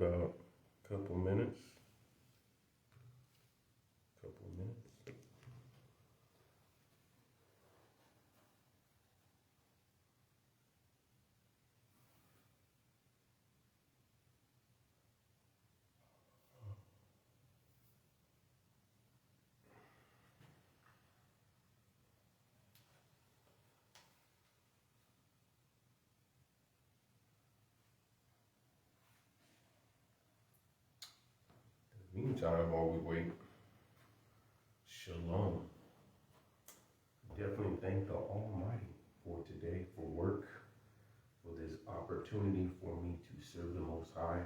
about a couple minutes. Couple minutes. Meantime, while we wait, shalom. Definitely thank the Almighty for today, for work, for this opportunity for me to serve the Most High.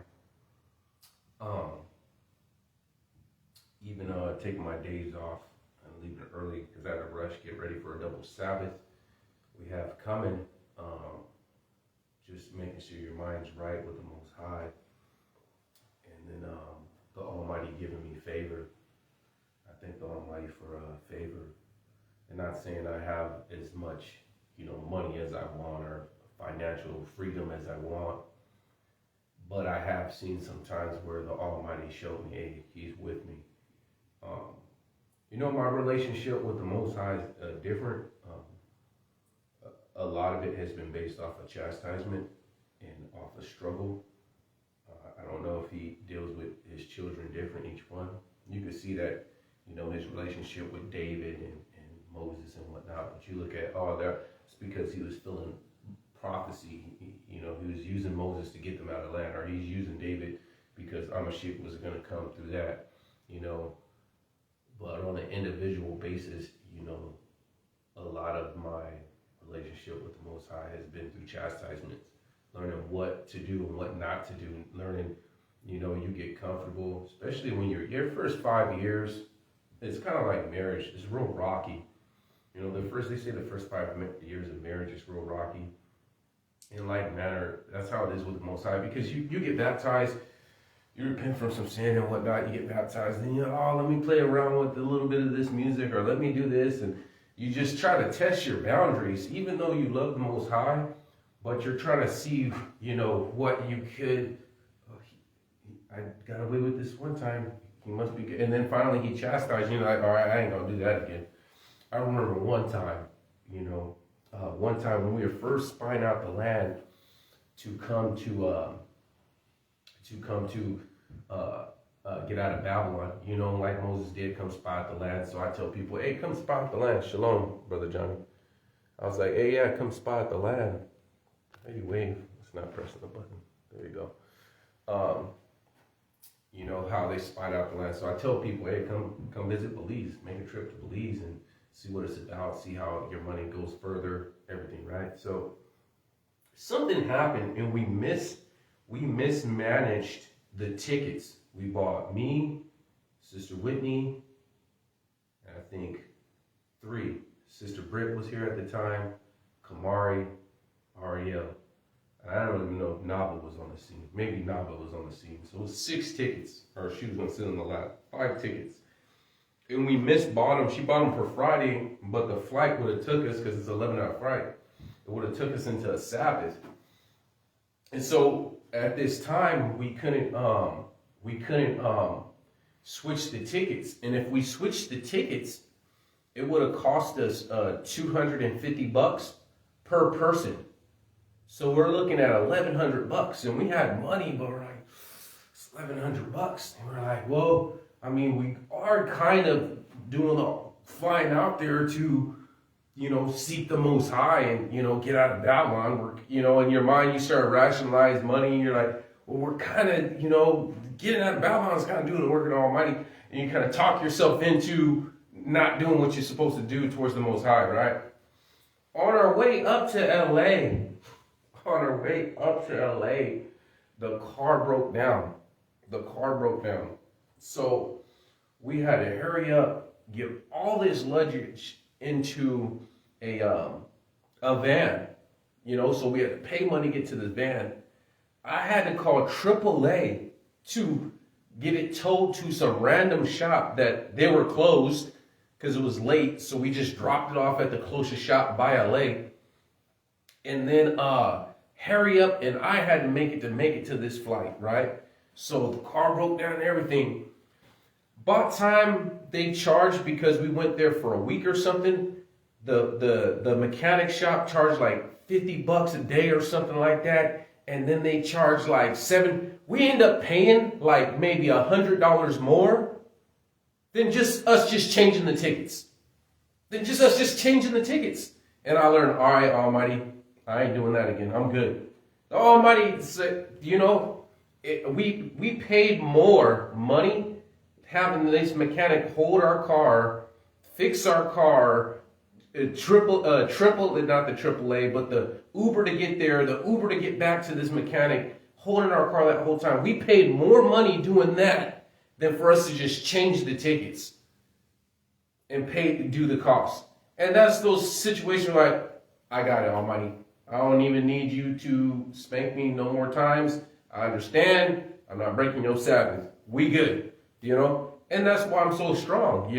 Even taking my days off and leaving early because I had to rush, get ready for a double Sabbath we have coming. Just making sure your mind's right with the Most High. And then the Almighty giving me favor. I thank the Almighty for favor. And not saying I have as much, money as I want or financial freedom as I want. But I have seen some times where the Almighty showed me, hey, He's with me. My relationship with the Most High is different. A lot of it has been based off of chastisement and off of struggle. I don't know if He deals with His children different, each one. You can see that, His relationship with David and Moses and whatnot. But you look at, it's because He was filling prophecy. He was using Moses to get them out of the land, or He's using David because Mashiach was going to come through that, But on an individual basis, a lot of my relationship with the Most High has been through chastisements, learning what to do and what not to do, learning, you get comfortable, especially when your first 5 years, it's kind of like marriage. It's real rocky. They say the first 5 years of marriage is real rocky. In like manner, that's how it is with the Most High, because you get baptized, you repent from some sin and whatnot, you get baptized, and let me play around with a little bit of this music, or let me do this, and you just try to test your boundaries, even though you love the Most High, but you're trying to see, what you could. I got away with this one time. He must be good. And then finally he chastised you, like, all right, I ain't gonna do that again. I remember one time, when we were first spying out the land to come to get out of Babylon, like Moses did, come spy out the land. So I tell people, hey, come spy out the land. Shalom, Brother Johnny. I was like, hey, yeah, come spy out the land. Hey, you wave. It's not pressing the button. There you go. How they spied out the land. So I tell people, hey, come visit Belize. Make a trip to Belize and see what it's about. See how your money goes further. Everything, right? So something happened and we mismanaged the tickets. We bought me, Sister Whitney, and I think 3. Sister Britt was here at the time, Kamari, Ariel. And I don't even know if Nava was on the scene. Maybe Nava was on the scene. So it was 6 tickets, or she was going to sit on the lap. 5 tickets. And we bought them. She bought them for Friday, but the flight would have took us, because it's an 11-hour flight, it would have took us into a Sabbath. And so at this time, we couldn't switch the tickets. And if we switched the tickets, it would have cost us $250 per person. So we're looking at $1,100, and we had money, but we're like, it's $1,100. And we're like, well, we are kind of flying out there to, seek the Most High and, get out of Babylon. In your mind, you start rationalize money. You're like, well, we're kind of, getting out of Babylon is kind of doing the work of the Almighty. And you kind of talk yourself into not doing what you're supposed to do towards the Most High, right? On our way up to LA, the car broke down. So we had to hurry up, get all this luggage into a van, so we had to pay money to get to the van. I had to call AAA to get it towed to some random shop that they were closed because it was late. So we just dropped it off at the closest shop by LA. And then hurry up, and I had to make it to this flight, right? So the car broke down and everything. By the time they charged, because we went there for a week or something, the mechanic shop charged like $50 a day or something like that. And then they charged like $7. We end up paying like maybe $100 more than just us changing the tickets. And I learned, all right, Almighty, I ain't doing that again. I'm good. The Almighty said, we paid more money having this mechanic hold our car, fix our car, triple, not the AAA, but the Uber to get there, the Uber to get back to this mechanic, holding our car that whole time. We paid more money doing that than for us to just change the tickets and pay to do the cost. And that's those situations like, I got it, Almighty. I don't even need you to spank me no more times. I understand. I'm not breaking your Sabbath. We good, And that's why I'm so strong,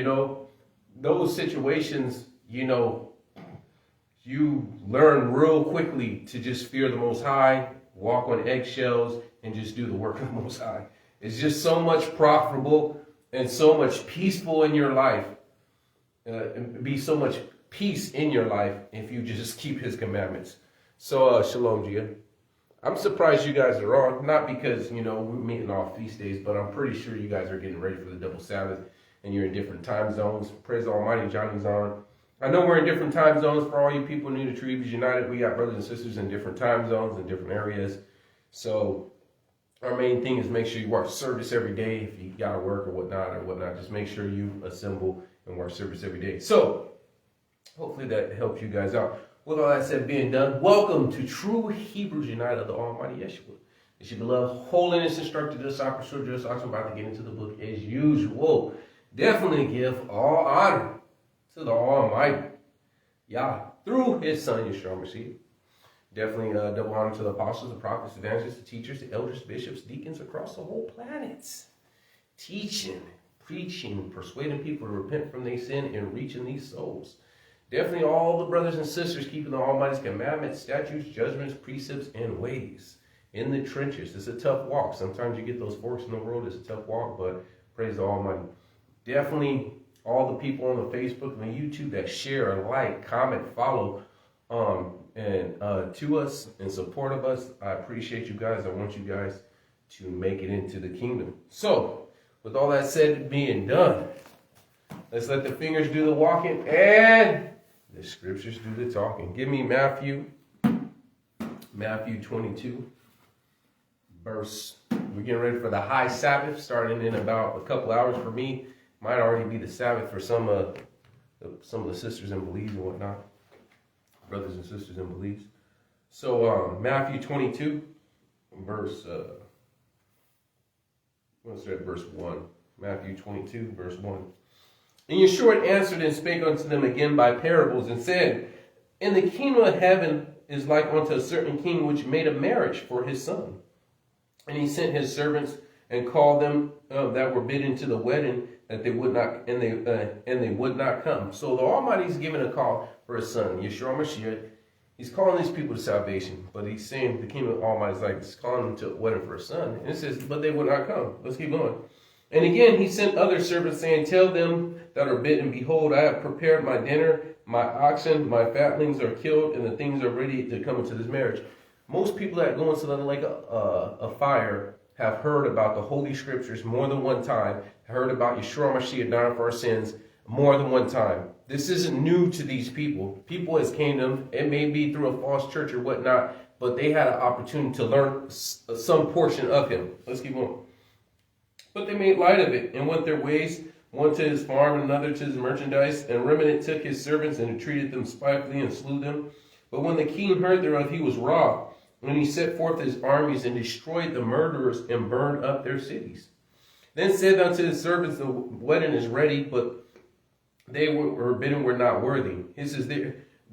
Those situations, you learn real quickly to just fear the Most High, walk on eggshells, and just do the work of the Most High. It's just so much profitable and so much peaceful in your life. Be so much peace in your life if you just keep His commandments. So, Shalom, Gia. I'm surprised you guys are on, not because, we're meeting off feast days, but I'm pretty sure you guys are getting ready for the double Sabbath and you're in different time zones. Praise the Almighty, Johnny's on. I know we're in different time zones. For all you people new to True Hebrews United, we got brothers and sisters in different time zones and different areas. So our main thing is make sure you watch service every day. If you got to work or whatnot, just make sure you assemble and watch service every day. So hopefully that helps you guys out. With all that said being done, welcome to True Hebrews United of the Almighty Yeshua. It's your beloved holiness instructor, disciple, just I'm about to get into the book as usual. Definitely give all honor to the Almighty Yah through His Son Yeshua Mashiach. Definitely double honor to the apostles, the prophets, evangelists, the teachers, the elders, bishops, deacons across the whole planet. Teaching, preaching, persuading people to repent from their sin and reaching these souls. Definitely all the brothers and sisters keeping the Almighty's commandments, statutes, judgments, precepts, and ways. In the trenches. It's a tough walk. Sometimes you get those forks in the road. It's a tough walk, but praise the Almighty. Definitely all the people on the Facebook and the YouTube that share, like, comment, follow, and to us in support of us. I appreciate you guys. I want you guys to make it into the kingdom. So, with all that said being done, let's let the fingers do the walking and the scriptures do the talking. Give me Matthew 22, verse. We're getting ready for the high Sabbath, starting in about a couple hours for me. Might already be the Sabbath for some of the sisters in Belize and whatnot, brothers and sisters in Belize. So Matthew 22, verse. Verse 1. Matthew 22, verse 1. And Yeshua answered and spake unto them again by parables, and said, In the kingdom of heaven is like unto a certain king which made a marriage for his son. And he sent his servants and called them that were bidden to the wedding, that they would not, and they would not come. So the Almighty is giving a call for his son, Yeshua Mashiach. He's calling these people to salvation, but he's saying the kingdom of the Almighty is like he's calling them to a wedding for his son. And it says, but they would not come. Let's keep going. And again, he sent other servants, saying, Tell them that are bidden, Behold, I have prepared my dinner, my oxen, my fatlings are killed, and the things are ready to come into this marriage. Most people that go into the lake of fire have heard about the Holy Scriptures more than one time, heard about Yeshua Mashiach dying for our sins more than one time. This isn't new to these people. People as kingdom, it may be through a false church or whatnot, but they had an opportunity to learn some portion of him. Let's keep going. But they made light of it and went their ways, one to his farm and another to his merchandise. And Remnant took his servants and entreated them spitefully and slew them. But when the king heard thereof, he was wroth. And he set forth his armies and destroyed the murderers and burned up their cities. Then said unto his servants, The wedding is ready, but they were bidden were not worthy. He says,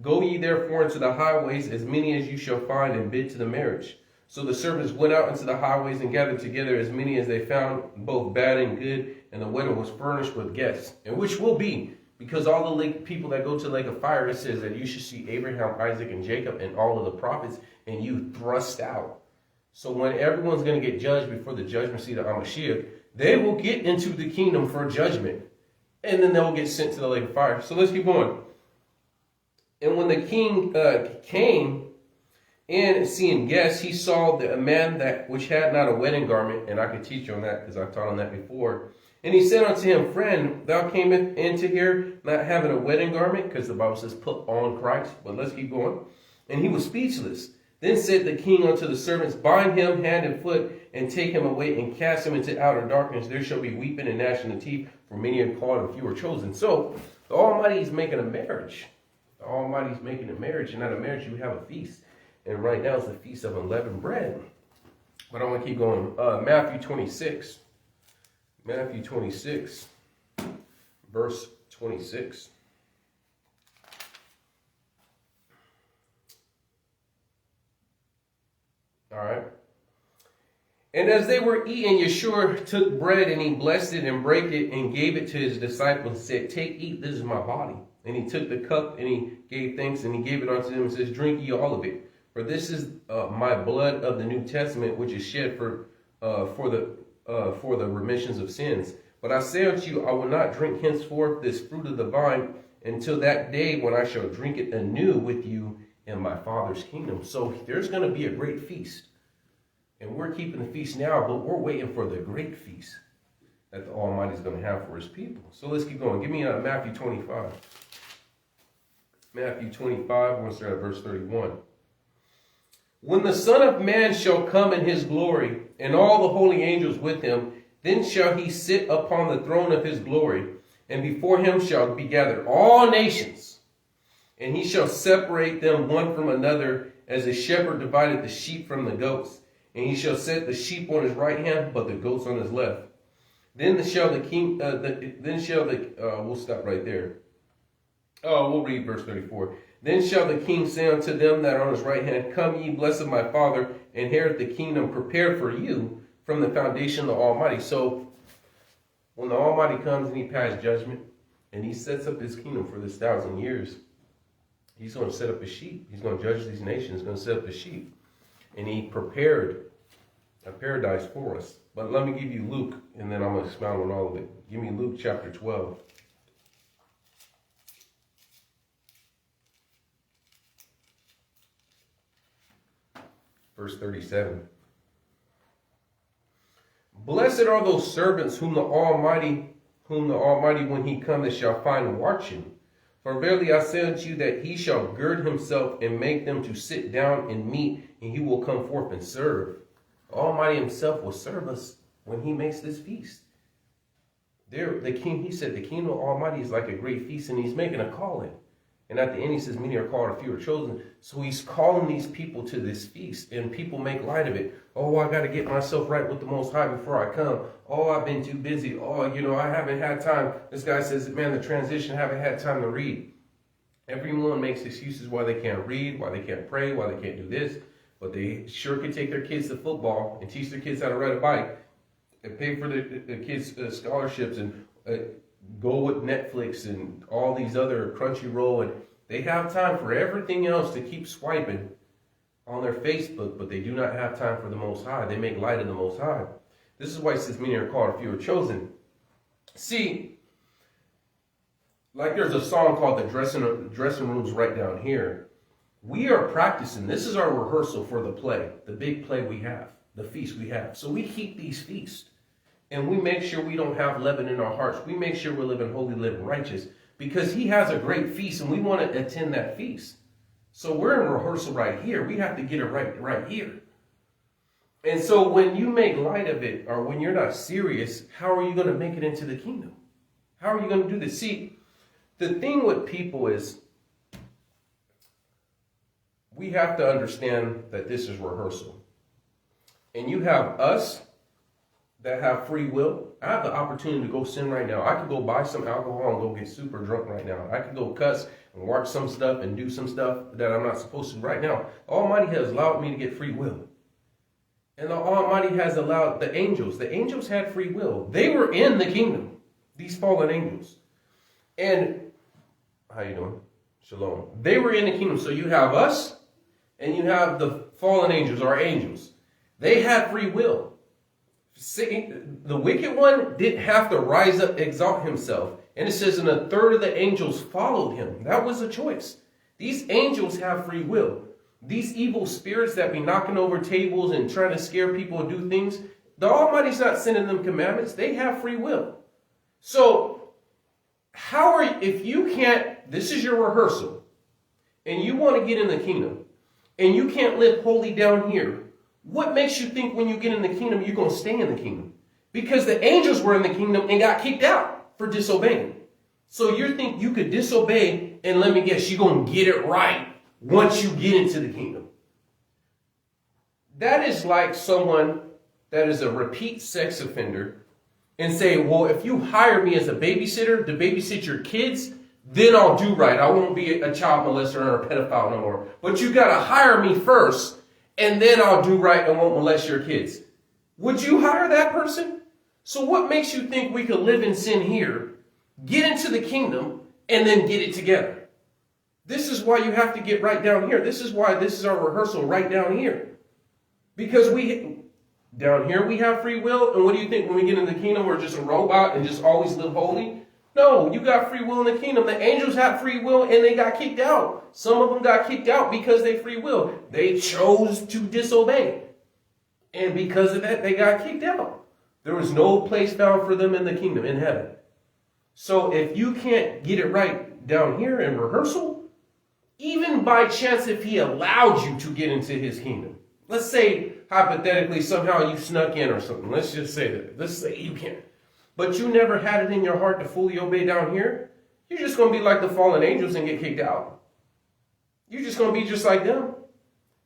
Go ye therefore into the highways, as many as you shall find, and bid to the marriage. So the servants went out into the highways and gathered together as many as they found, both bad and good, and the wedding was furnished with guests. And which will be, because all the people that go to the lake of fire, it says that you should see Abraham, Isaac, and Jacob, and all of the prophets, and you thrust out. So when everyone's going to get judged before the judgment seat of Hamashiach, they will get into the kingdom for judgment. And then they'll get sent to the lake of fire. So let's keep going. And when the king came in seeing guests, he saw a man which had not a wedding garment. And I can teach you on that because I've taught on that before. And he said unto him, Friend, thou camest into here not having a wedding garment, because the Bible says put on Christ. But let's keep going. And he was speechless. Then said the king unto the servants, Bind him hand and foot, and take him away, and cast him into outer darkness. There shall be weeping and gnashing of teeth, for many are called and few are chosen. So the Almighty is making a marriage. The Almighty is making a marriage, and at a marriage you have a feast. And right now it's the feast of unleavened bread. But I want to keep going. Matthew 26. Matthew 26, verse 26. All right. And as they were eating, Yeshua took bread and he blessed it and brake it and gave it to his disciples and said, Take, eat, this is my body. And he took the cup and he gave thanks and he gave it unto them and says, Drink ye all of it. For this is my blood of the New Testament, which is shed for the remissions of sins. But I say unto you, I will not drink henceforth this fruit of the vine until that day when I shall drink it anew with you in my Father's kingdom. So there's going to be a great feast. And we're keeping the feast now, but we're waiting for the great feast that the Almighty is going to have for his people. So let's keep going. Give me Matthew 25. Matthew 25, we're going to start at verse 31. When the Son of Man shall come in his glory, and all the holy angels with him, then shall he sit upon the throne of his glory, and before him shall be gathered all nations. And he shall separate them one from another, as a shepherd divided the sheep from the goats. And he shall set the sheep on his right hand, but the goats on his left. Then shall the king, we'll stop right there. We'll read verse 34. Then shall the king say unto them that are on his right hand, Come ye, blessed of my Father, inherit the kingdom prepared for you from the foundation of the Almighty. So when the Almighty comes and he passes judgment, and he sets up his kingdom for this 1,000 years, he's going to set up his sheep. He's going to judge these nations. He's going to set up his sheep. And he prepared a paradise for us. But let me give you Luke, and then I'm going to expound on all of it. Give me Luke chapter 12. Verse 37. Blessed are those servants whom the Almighty when he cometh shall find watching. For verily I say unto you that he shall gird himself and make them to sit down and meat, and he will come forth and serve. Almighty himself will serve us when he makes this feast. The king, he said, the kingdom of Almighty is like a great feast, and he's making a calling. And at the end he says, many are called, a few are chosen. So he's calling these people to this feast, and people make light of it. Oh, I got to get myself right with the Most High before I come. Oh, I've been too busy. Oh, I haven't had time. This guy says, man, the transition, haven't had time to read. Everyone makes excuses why they can't read, why they can't pray, why they can't do this. But they sure can take their kids to football and teach their kids how to ride a bike and pay for the kids' scholarships and go with Netflix and all these other Crunchyroll. And they have time for everything else to keep swiping on their Facebook, but they do not have time for the Most High. They make light of the Most High. This is why it says many are called, a few are chosen. See, like there's a song called The Dressing Room's Right Down Here. We are practicing. This is our rehearsal for the play, the big play we have, the feast we have. So we keep these feasts, and we make sure we don't have leaven in our hearts. We make sure we're living holy, living righteous, because he has a great feast, and we want to attend that feast. So we're in rehearsal right here. We have to get it right here. And so when you make light of it, or when you're not serious, how are you going to make it into the kingdom? How are you going to do this? See, the thing with people is, we have to understand that this is rehearsal. And you have us that have free will. I have the opportunity to go sin right now. I could go buy some alcohol and go get super drunk right now. I could go cuss and watch some stuff and do some stuff that I'm not supposed to right now. Almighty has allowed me to get free will. And the Almighty has allowed the angels. The angels had free will. They were in the kingdom. These fallen angels. And, how you doing? Shalom. They were in the kingdom. So you have us and you have the fallen angels, our angels. They had free will. The wicked one didn't have to rise up, exalt himself. And it says, and a third of the angels followed him. That was a choice. These angels have free will. These evil spirits that be knocking over tables and trying to scare people and do things, the Almighty's not sending them commandments. They have free will. So, if you can't, this is your rehearsal, and you want to get in the kingdom, and you can't live holy down here, what makes you think when you get in the kingdom, you're going to stay in the kingdom? Because the angels were in the kingdom and got kicked out for disobeying. So you think you could disobey, and let me guess, you're going to get it right once you get into the kingdom. That is like someone that is a repeat sex offender and say, well, if you hire me as a babysitter to babysit your kids, then I'll do right. I won't be a child molester or a pedophile no more. But you got to hire me first, and then I'll do right and won't molest your kids. Would you hire that person? So what makes you think we could live in sin here, get into the kingdom, and then get it together? This is why you have to get right down here. This is why this is our rehearsal right down here. Because down here we have free will. And what do you think when we get in the kingdom, we're just a robot and just always live holy? No, you got free will in the kingdom. The angels have free will and they got kicked out. Some of them got kicked out because they free will. They chose to disobey. And because of that, they got kicked out. There was no place found for them in the kingdom, in heaven. So if you can't get it right down here in rehearsal, even by chance, if he allowed you to get into his kingdom, let's say hypothetically somehow you snuck in or something. Let's just say that. Let's say you can't. But you never had it in your heart to fully obey down here. You're just going to be like the fallen angels and get kicked out. You're just going to be just like them.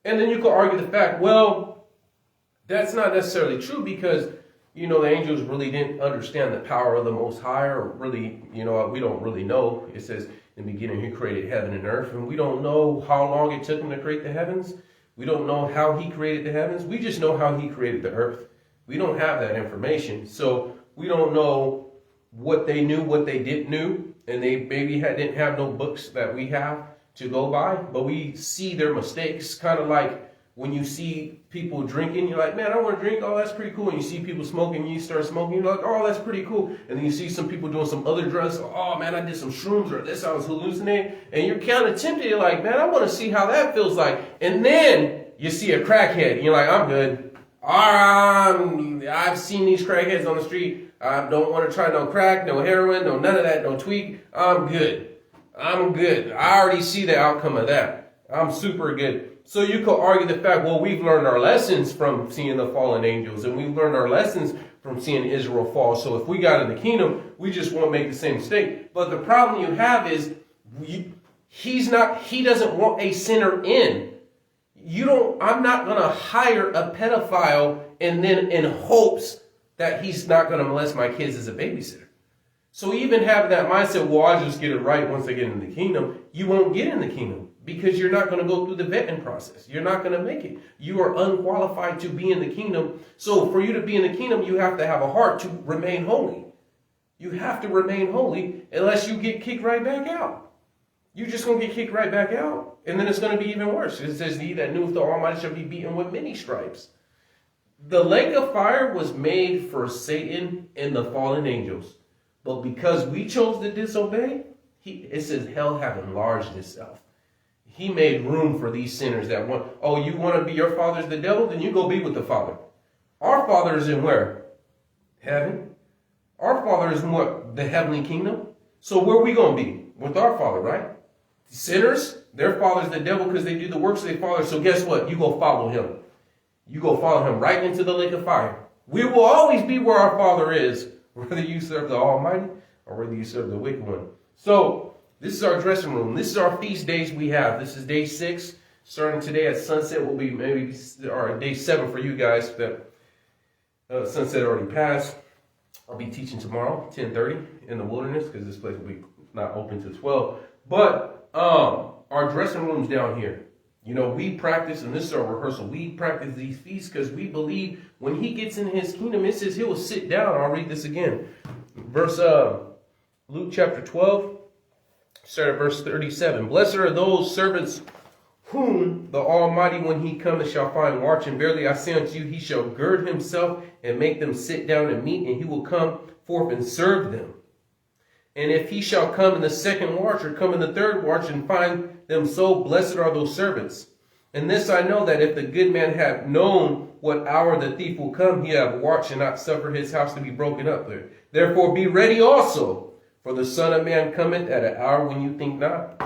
And then you could argue the fact, well, that's not necessarily true because, the angels really didn't understand the power of the Most High, or really, we don't really know. It says in the beginning he created heaven and earth, and we don't know how long it took him to create the heavens. We don't know how he created the heavens. We just know how he created the earth. We don't have that information. So we don't know what they knew, what they didn't know, and they maybe didn't have no books that we have to go by, but we see their mistakes, kind of like when you see people drinking, you're like, man, I want to drink. Oh, that's pretty cool. And you see people smoking, you start smoking, you're like, oh, that's pretty cool. And then you see some people doing some other drugs. Oh, man, I did some shrooms, or this, I was hallucinating. And you're kind of tempted. You're like, man, I want to see how that feels like. And then you see a crackhead, and you're like, I'm good. I've seen these crackheads on the street. I don't want to try no crack, no heroin, no none of that, no tweak. I'm good. I'm good. I already see the outcome of that. I'm super good. So you could argue the fact, well, we've learned our lessons from seeing the fallen angels, and we've learned our lessons from seeing Israel fall. So if we got in the kingdom, we just won't make the same mistake. But the problem you have is he doesn't want a sinner in. I'm not going to hire a pedophile and then in hopes that he's not going to molest my kids as a babysitter. So even having that mindset, well, I'll just get it right once I get in the kingdom, you won't get in the kingdom because you're not going to go through the vetting process. You're not going to make it. You are unqualified to be in the kingdom. So for you to be in the kingdom, you have to have a heart to remain holy. You have to remain holy unless you get kicked right back out. You're just going to get kicked right back out. And then it's going to be even worse. It says, he that kneweth the Almighty shall be beaten with many stripes. The lake of fire was made for Satan and the fallen angels. But because we chose to disobey, it says hell have enlarged itself. He made room for these sinners that want, oh, you want to be your father's the devil? Then you go be with the Father. Our Father is in where? Heaven. Our Father is in what? The heavenly kingdom. So where are we going to be? With our Father, right? Sinners, their father's the devil because they do the works of their father. So guess what? You go follow him. You go follow him right into the lake of fire. We will always be where our Father is, whether you serve the Almighty or whether you serve the wicked one. So this is our dressing room. This is our feast days we have. This is day 6. Starting today at sunset will be maybe day 7 for you guys. That sunset already passed. I'll be teaching tomorrow, 10:30 in the wilderness because this place will be not open till 12. But our dressing room's down here. We practice, and this is our rehearsal. We practice these feasts because we believe when he gets in his kingdom, it says he will sit down. I'll read this again. Luke chapter 12, start at verse 37. Blessed are those servants whom the Almighty, when he cometh, shall find watching. Verily I say unto you, he shall gird himself and make them sit down and meat, and he will come forth and serve them. And if he shall come in the second watch, or come in the third watch, and find them so, blessed are those servants. And this I know, that if the good man have known what hour the thief will come, he have watched and not suffer his house to be broken up there. Therefore be ready also, for the Son of Man cometh at an hour when you think not.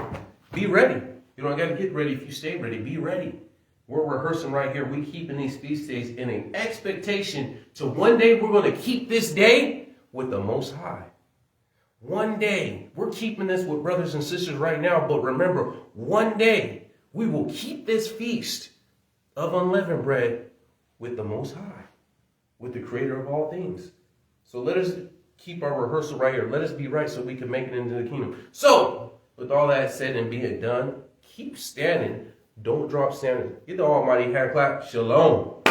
Be ready. You don't got to get ready if you stay ready. Be ready. We're rehearsing right here. We're keeping these feast days in an expectation to one day we're going to keep this day with the Most High. One day. We're keeping this with brothers and sisters right now. But remember, one day we will keep this feast of unleavened bread with the Most High, with the Creator of all things. So let us keep our rehearsal right here. Let us be right so we can make it into the kingdom. So, with all that said and being done, keep standing. Don't drop standing. Give the Almighty hand clap. Shalom.